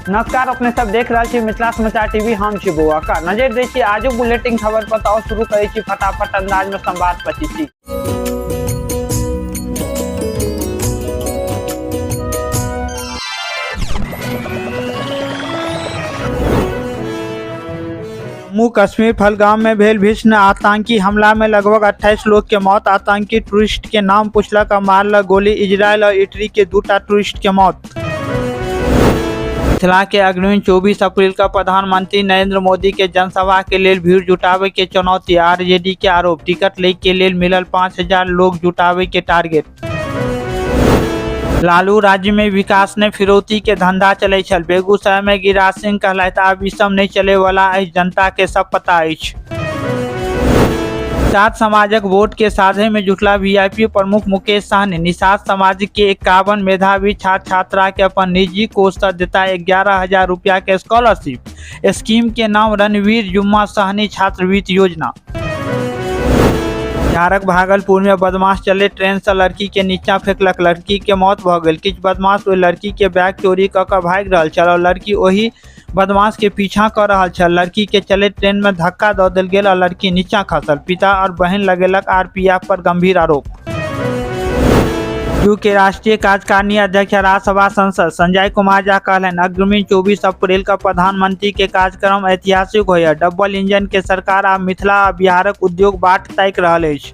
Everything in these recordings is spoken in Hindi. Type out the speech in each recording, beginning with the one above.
नमस्कार, अपने सब देख रहे छी मिथिला समाचार टीवी। हम छी बउआ का नजर दै छी आजुक बुलेटिन खबर पर। तो शुरू करै छी फटाफट अंदाज में संवाद पची। जम्मू कश्मीर फहलगाम में भेल भीषण आतंकी हमला में लगभग 28 लोग के मौत। आतंकी टूरिस्ट के नाम पूछलक आ मारलक गोली। इजरायल और इटली के 2टा टूरिस्ट के मौत। मिथिला के अग्रणी 24 अप्रैल का प्रधानमंत्री नरेंद्र मोदी के जनसभा के लिए भीड़ जुटावे के चुनौती। आरजेडी के आरोप, टिकट ले के लिए मिलल 5000 लोग जुटावे के टारगेट। लालू राज्य में विकास ने फिरौती के धंधा चले छल। बेगूसराय में गिरिराज सिंह कहलैथ आब ई सब नहीं चले वाला अछि, जनता के सब पता अछि। निषाद समाजक वोट के साझे में जुटला वीआईपी प्रमुख मुकेश सहनी। निषाद समाज के 51 मेधावी छात्र छात्रा के अपन निजी कोष से देता 11,000 रुपया के स्कॉलरशिप। स्कीम के नाम रणवीर जुम्मा सहनी छात्रवृत्ति योजना। बिहारक भागलपुर में बदमाश चले ट्रेन से लड़की के नीचा फेंकलक, लड़की के मौत भ गई। किछ बदमाश ओहि लड़की के बैग चोरी क के भाग रहल छल और लड़की ओही बदमाश के पीछा कर रहा छल। लड़की के चले ट्रेन में धक्का दऽ देल गेल और लड़की नीचा खसल। पिता और बहन लगेलक आरपीएफ पर गंभीर आरोप। जदयू के राष्ट्रीय कार्यकारिणी अध्यक्ष राज्यसभा सांसद संजय कुमार झा कहलनि आगामी 24 अप्रैल का प्रधानमंत्री के कार्यक्रम ऐतिहासिक होय। डबल इंजन के सरकार आ मिथिला आ बिहारक उद्योग बाट ताकि रहल अछि।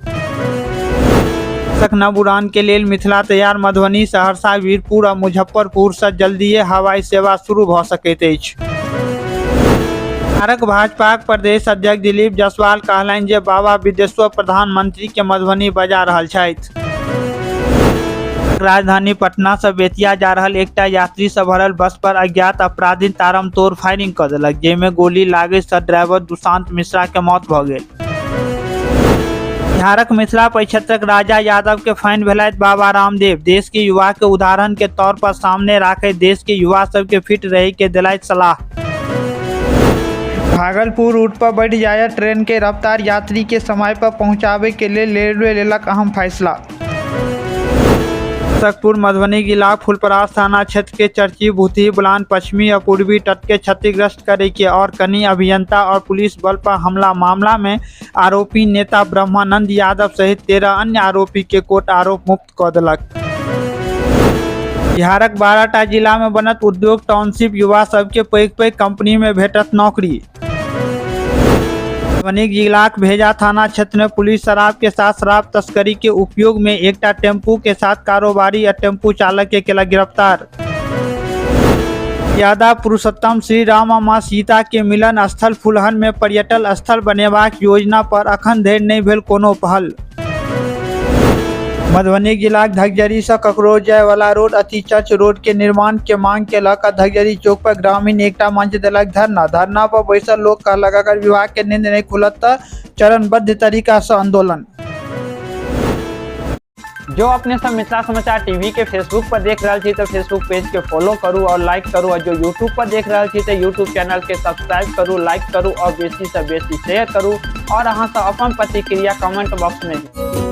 नव उड़ान के लेल मिथिला तैयार। मधुबनी, सहरसा, वीरपुर और मुजफ्फरपुर से जल्दीए हवाई सेवा शुरू भ सकैत अछि। बिहारक भाजपाक प्रदेश अध्यक्ष दिलीप जायसवाल कहलनि जे बाबा बिदेश्वर प्रधानमंत्री के मधुबनी बजा रहल छथि। राजधानी पटना से बेतिया जा रहल एकटा यात्री से भरल बस पर अज्ञात अपराधी तारमतोड़ फायरिंग कर देलक, जेमे गोली लागै से ड्राइवर दुशांत मिश्रा के मौत भ गेल। बिहारक मिथिला परिक्षेत्रक राजा यादव के फैन भेलथि बाबा रामदेव। देश के युवा के उदाहरण के तौर पर सामने राखे देश के युवा सब के फिट रहे के दिलथि सलाह। भागलपुर रूट पर बढ़ जाए ट्रेन के रफ्तार, यात्री के समय पर पहुंचावे के लिए रेलवे लेलक अहम फैसला। सकपुर मधुबनी जिला फुलपरास थाना क्षेत्र के चर्ची भूतही बुलान पश्चिमी और पूर्वी तट के क्षतिग्रस्त करे के और कनी अभियंता और पुलिस बल पर हमला मामला में आरोपी नेता ब्रह्मानंद यादव सहित 13 अन्य आरोपी के कोर्ट आरोप मुक्त कऽ देलक। बिहारक 12टा जिला में बनत उद्योग टाउनशिप, युवा सबके पैघ पैघ कंपनी में भेटत नौकरी। मधुबनी जिलाक भेजा थाना क्षेत्र में पुलिस शराब के साथ शराब तस्करी के उपयोग में एकटा टेम्पू के साथ कारोबारी या टेम्पू चालक के केलक गिरफ्तार। यादा पुरुषोत्तम श्री राम आ मां सीता के मिलन स्थल फुलहन में पर्यटन स्थल बनेबाक योजना पर अखन धरि नहि भेल कोनो पहल। मधुबनी जिलाक धगजरी से ककरोल जाय वाला रोड अतिचर्च रोड के निर्माण के मांग के लऽ धगजरी चौक पर ग्रामीण एकटा मंच देलक धरना पर बैसल लोग कहलक अगर विभाग के नींद नहीं खुलत तऽ चरणबद्ध तरीका से आंदोलन। जो अपने सब मिथिला समाचार टीवी के फेसबुक पर देख रहे छी तो फेसबुक पेज के फॉलो करू और लाइक करू, और जो यूट्यूब पर देख रहे छी तो यूट्यूब चैनल के सब्सक्राइब करू, लाइक करू और बेसी से बेसी शेयर करू और अहाँ सब अपन प्रतिक्रिया कमेंट बॉक्स में